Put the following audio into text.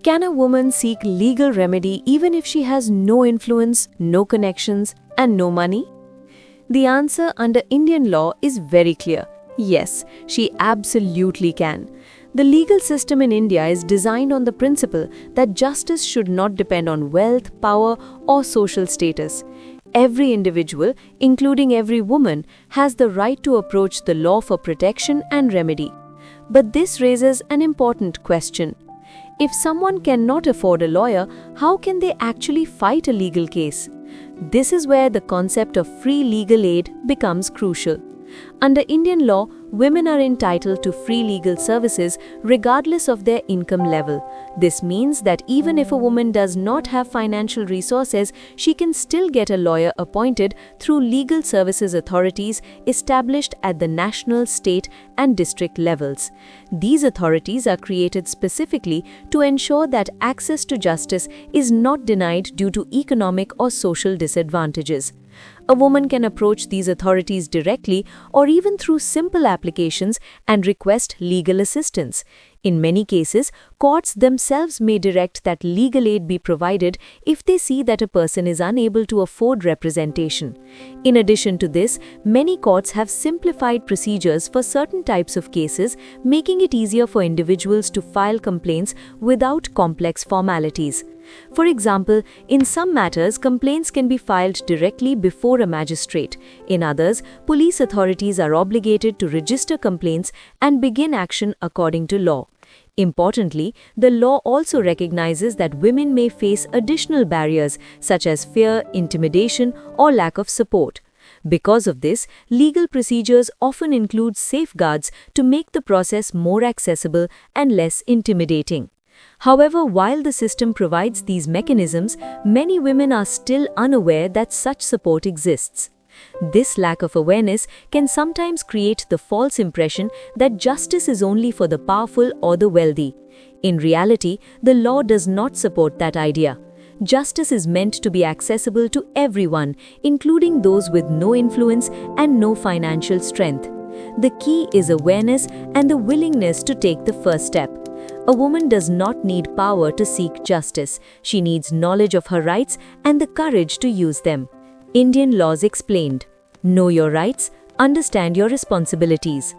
Can a woman seek legal remedy even if she has no influence, no connections, and no money? The answer under Indian law is very clear. Yes, she absolutely can. The legal system in India is designed on the principle that justice should not depend on wealth, power, or social status. Every individual, including every woman, has the right to approach the law for protection and remedy. But this raises an important question. If someone cannot afford a lawyer, how can they actually fight a legal case? This is where the concept of free legal aid becomes crucial. Under Indian law, women are entitled to free legal services regardless of their income level. This means that even if a woman does not have financial resources, she can still get a lawyer appointed through legal services authorities established at the national, state, and district levels. These authorities are created specifically to ensure that access to justice is not denied due to economic or social disadvantages. A woman can approach these authorities directly or even through simple applications and request legal assistance. In many cases, courts themselves may direct that legal aid be provided if they see that a person is unable to afford representation. In addition to this, many courts have simplified procedures for certain types of cases, making it easier for individuals to file complaints without complex formalities. For example, in some matters, complaints can be filed directly before a magistrate. In others, police authorities are obligated to register complaints and begin action according to law. Importantly, the law also recognizes that women may face additional barriers such as fear, intimidation, or lack of support. Because of this, legal procedures often include safeguards to make the process more accessible and less intimidating. However, while the system provides these mechanisms, many women are still unaware that such support exists. This lack of awareness can sometimes create the false impression that justice is only for the powerful or the wealthy. In reality, the law does not support that idea. Justice is meant to be accessible to everyone, including those with no influence and no financial strength. The key is awareness and the willingness to take the first step. A woman does not need power to seek justice. She needs knowledge of her rights and the courage to use them. Indian laws explained. Know your rights, understand your responsibilities.